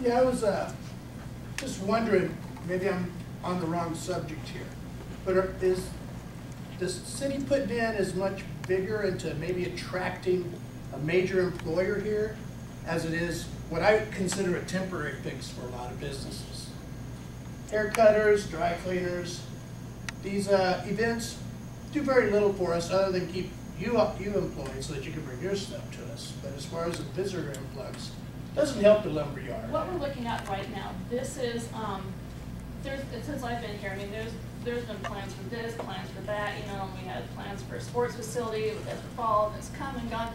Yeah, I was just wondering, maybe I'm on the wrong subject here, but is the city putting in as much vigor into maybe attracting a major employer here as it is what I consider a temporary fix for a lot of businesses? Haircutters, dry cleaners, these events do very little for us other than keep you employed so that you can bring your stuff to us. But as far as the visitor influx, it doesn't help the lumberyard. What we're looking at right now, this is, since I've been here, I mean, there's been plans for this, plans for that, you know, we had plans for a sports facility with the fall, and it's come and gone.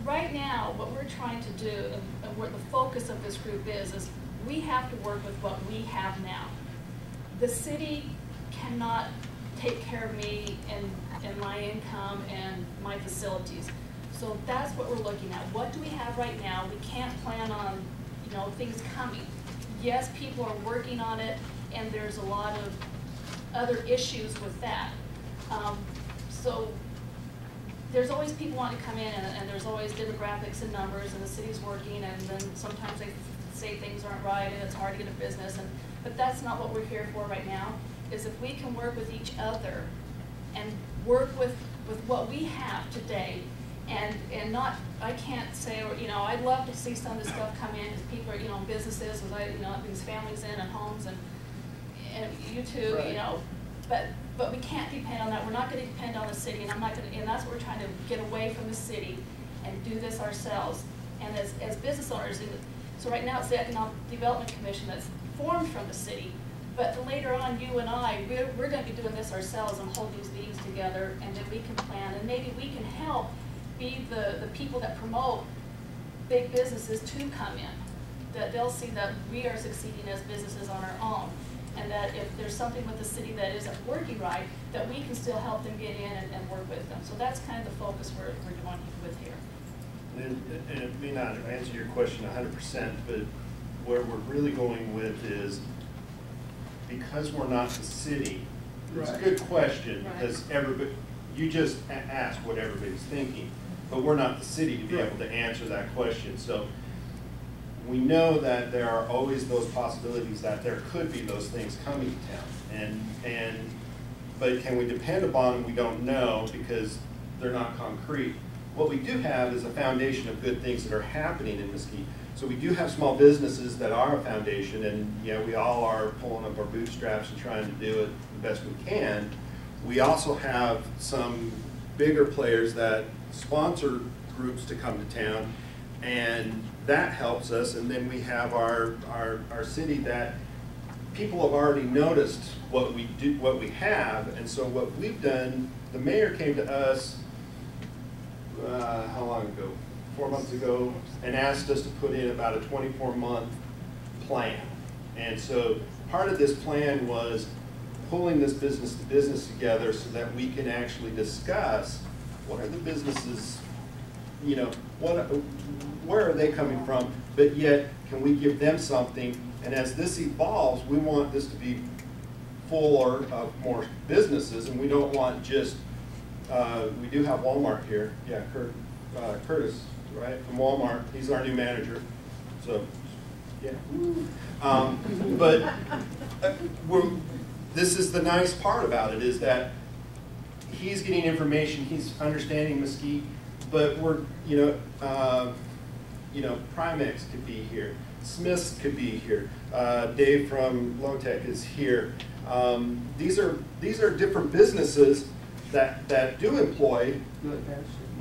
Right now, what we're trying to do, and what the focus of this group is we have to work with what we have now. The city cannot take care of me and my income and my facilities. So that's what we're looking at. What do we have right now? We can't plan on, you know, things coming. Yes, people are working on it, and there's a lot of other issues with that. So there's always people wanting to come in, and there's always demographics and numbers, and the city's working, and then sometimes they say things aren't right, and it's hard to get a business. But that's not what we're here for right now, is if we can work with each other and work with what we have today, and not, I can't say, or, you know, I'd love to see some of this stuff come in, because people are, you know, businesses, with, you know, these families in and homes, and you too, right. You know, but we can't depend on that. We're not going to depend on the city, and I'm not going to, and that's what we're trying to get away from the city and do this ourselves. And as business owners, so right now it's the Economic Development Commission that's formed from the city, but later on, you and I, we're going to be doing this ourselves and hold these meetings together, and then we can plan, and maybe we can help be the people that promote big businesses to come in, that they'll see that we are succeeding as businesses on our own, and that if there's something with the city that isn't working right, that we can still help them get in and work with them. So that's kind of the focus we're doing with here. And it may not answer your question 100%, but where we're really going with is, because we're not the city, it's a good question, because everybody, you just ask what everybody's thinking, but we're not the city to be able to answer that question. So we know that there are always those possibilities that there could be those things coming to town, but can we depend upon them? We don't know, because they're not concrete. What we do have is a foundation of good things that are happening in Mesquite. So we do have small businesses that are a foundation, and yeah, we all are pulling up our bootstraps and trying to do it the best we can. We also have some bigger players that sponsor groups to come to town, and that helps us. And then we have our city that people have already noticed what we do, what we have, and so what we've done. The mayor came to us how long ago? 4 months ago, and asked us to put in about a 24-month plan. And so part of this plan was pulling this business to business together so that we can actually discuss what are the businesses, you know, where are they coming from, but yet can we give them something? And as this evolves, we want this to be fuller of more businesses, and we don't want just, we do have Walmart here. Yeah, Curtis, right, from Walmart. He's our new manager. So, yeah. But this is the nice part about it, is that he's getting information, he's understanding Mesquite, but we're, Primex could be here, Smith's could be here, Dave from Lowtech is here. These are different businesses that do employ.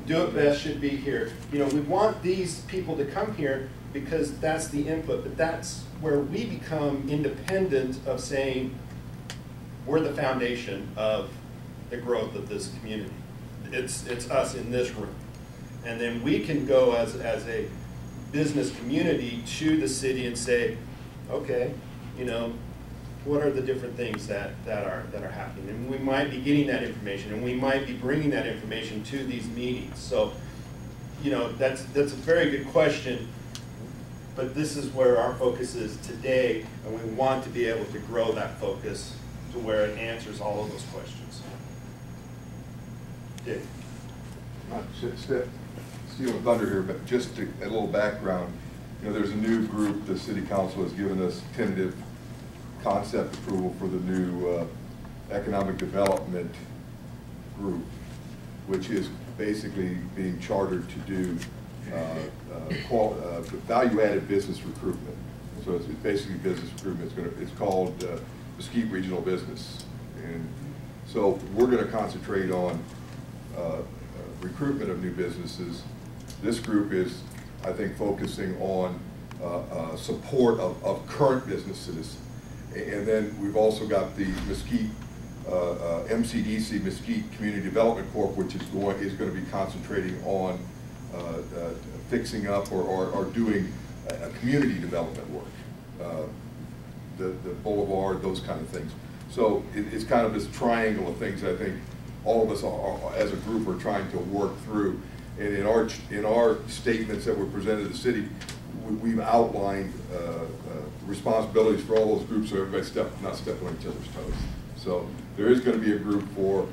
Do It Best should be here. You know, we want these people to come here because that's the input, but that's where we become independent of saying we're the foundation of the growth of this community. It's us in this room. And then we can go as a business community to the city and say, okay, you know, what are the different things that are happening? And we might be getting that information, and we might be bringing that information to these meetings. So, you know, that's a very good question, but this is where our focus is today, and we want to be able to grow that focus to where it answers all of those questions. Dave. Steven Thunder here, but just a little background. you know, there's a new group, the city council has given us tentative concept approval for the new economic development group, which is basically being chartered to do value-added business recruitment. So it's basically business recruitment. It's called Mesquite Regional Business. And so we're going to concentrate on recruitment of new businesses. This group is, I think, focusing on support of current businesses. And then we've also got the Mesquite MCDC, Mesquite Community Development Corp, which is going to be concentrating on fixing up or doing community development work, the boulevard, those kind of things. So it's kind of this triangle of things I think all of us as a group are trying to work through. And in our statements that were presented to the city, we've outlined responsibilities for all those groups so everybody's not stepping on each other's toes. So there is going to be a group for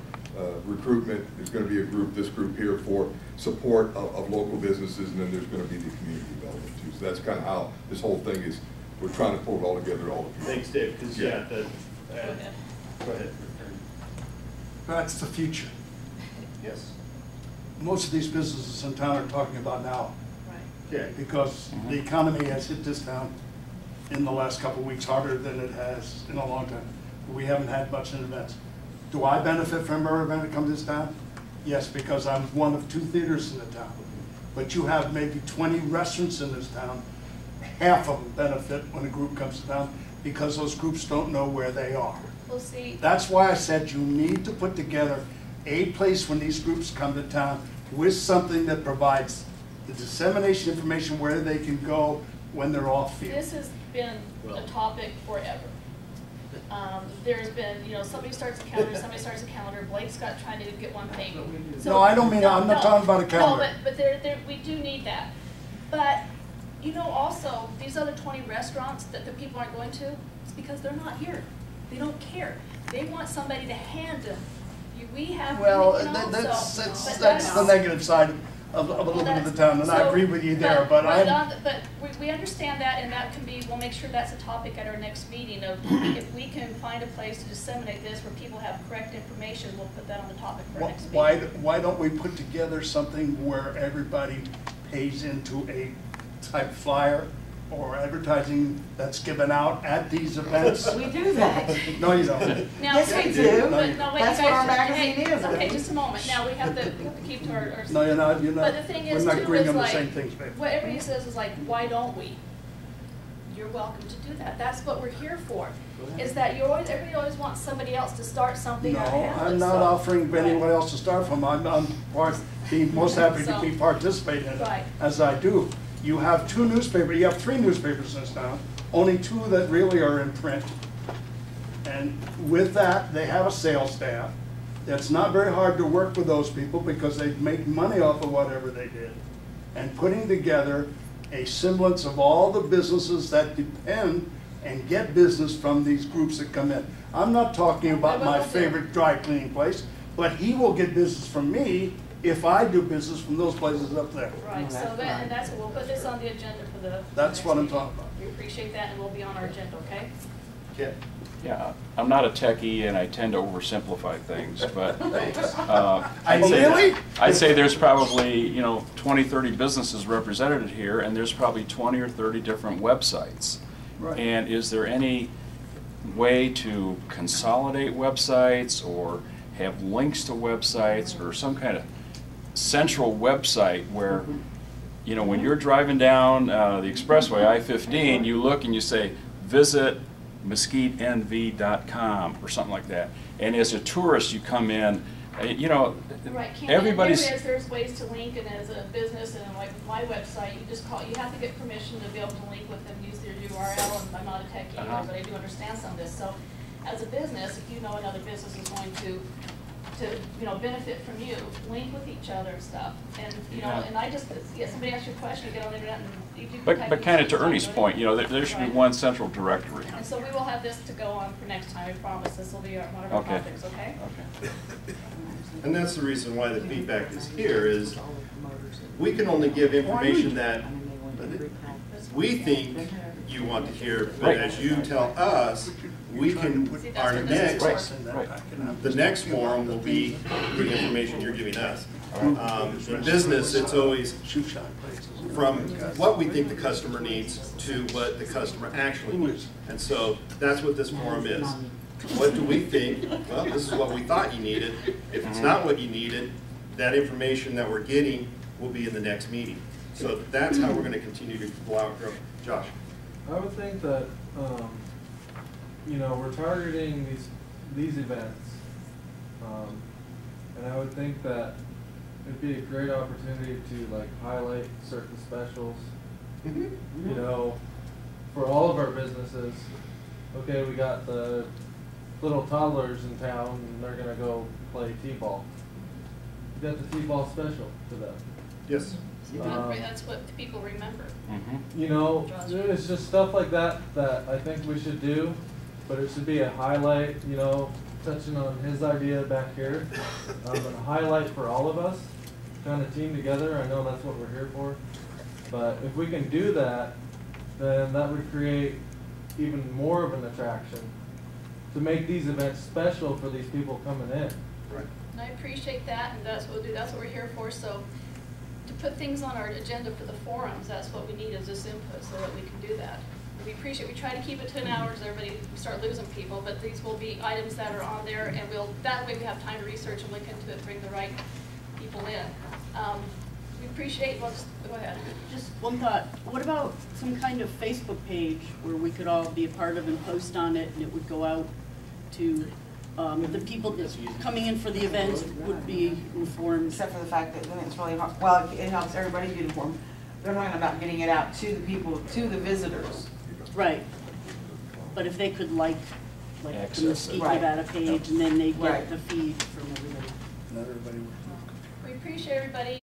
recruitment, there's going to be this group here for support of local businesses, and then there's going to be the community development too. So that's kind of how this whole thing is, we're trying to pull it all together all the time. Thanks, Dave, because Go ahead. That's the future. Yes. Most of these businesses in town are talking about now. Yeah. Because the economy has hit this town in the last couple of weeks harder than it has in a long time. We haven't had much in events. Do I benefit from every event that comes to this town? Yes, because I'm one of 2 theaters in the town. But you have maybe 20 restaurants in this town. Half of them benefit when a group comes to town because those groups don't know where they are. We'll see. That's why I said you need to put together a place when these groups come to town with something that provides the dissemination information where they can go when they're off field. This has been a topic forever. There's been, somebody starts a calendar, somebody starts a calendar. Blake's trying to get one thing. So, no, I don't mean, I'm not talking about a calendar. No, but we do need that. But, also, these other 20 restaurants that the people aren't going to, it's because they're not here. They don't care. They want somebody to hand them. We have, well, that's the negative side of a little bit of the town, and I agree with you there, but we understand that, and that can be, we'll make sure that's a topic at our next meeting of if we can find a place to disseminate this where people have correct information, we'll put that on the topic for our next meeting. Why don't we put together something where everybody pays into a type flyer or advertising that's given out at these events? We do that. No, you don't. Now, Yes, we do. But no, wait, That's what our magazine is. Okay, just a moment. Now, we have to keep to our No, you're not. But the thing is, we're not too, agreeing is on the like, same things, babe. what everybody says is like, why don't we? You're welcome to do that. That's what we're here for. Is that everybody always wants somebody else to start something. No, I'm not offering anyone else to start from. I'm being most happy to be participating in it, as I do. You have 2 newspapers, you have 3 newspapers in this town, only 2 that really are in print. And with that, they have a sales staff. It's not very hard to work with those people because they make money off of whatever they did. And putting together a semblance of all the businesses that depend and get business from these groups that come in. I'm not talking about my favorite dry cleaning place, but he will get business from me if I do business from those places up there. Right, so we'll put this on the agenda for the That's what I'm talking about. We appreciate that, and we'll be on our agenda, okay? Okay. Yeah, I'm not a techie and I tend to oversimplify things, but I'd say there's probably 20, 30 businesses represented here, and there's probably 20 or 30 different websites. Right. And is there any way to consolidate websites or have links to websites or some kind of central website where, when you're driving down the expressway, I-15, you look and you say, visit mesquitenv.com or something like that. And as a tourist, you come in, Right, everybody's... There's ways to link, and as a business, and like my website, you have to get permission to be able to link with them, use their URL, and I'm not a techie either, but I do understand some of this. So as a business, if you know another business is going to benefit from you, link with each other and stuff. And and I just somebody asks you a question, you get on the internet and you do. But kind of to Ernie's point, there should be one central directory. And so we will have this to go on for next time. I promise this will be one of our topics. Okay. Okay. And that's the reason why the feedback is here is we can only give information that we think you want to hear, but as you tell us, we can, our next, the next forum will be the information you're giving us. In business, it's always from what we think the customer needs to what the customer actually needs. And so that's what this forum is. What do we think? Well, this is what we thought you needed. If it's not what you needed, that information that we're getting will be in the next meeting. So that's how we're going to continue to go out. Josh. I would think that, you know, we're targeting these events, and I would think that it'd be a great opportunity to like highlight certain specials, you know, for all of our businesses. Okay, we got the little toddlers in town and they're gonna go play t-ball. You got the t-ball special to them. Yes. That's what people remember. You know, it's just stuff like that that I think we should do, but it should be a highlight, you know, touching on his idea back here, but a highlight for all of us, kind of team together. I know that's what we're here for, but if we can do that, then that would create even more of an attraction to make these events special for these people coming in. Right. And I appreciate that, and that's what we'll do. That's what we're here for. So to put things on our agenda for the forums, that's what we need is this input so that we can do that. And we appreciate, we try to keep it to an hour so everybody start losing people, but these will be items that are on there, and that way we have time to research and look into it, bring the right people in. We appreciate, go ahead. Just one thought, what about some kind of Facebook page where we could all be a part of and post on it, and it would go out to the people that's coming in for the event would be informed? Except for the fact that then it's really hard, well, it helps everybody get informed. They're talking about getting it out to the people, to the visitors. Right. But if they could like the Mesquite Right. Nevada page, and then they Right. get the feed from everybody. Not everybody. We appreciate everybody.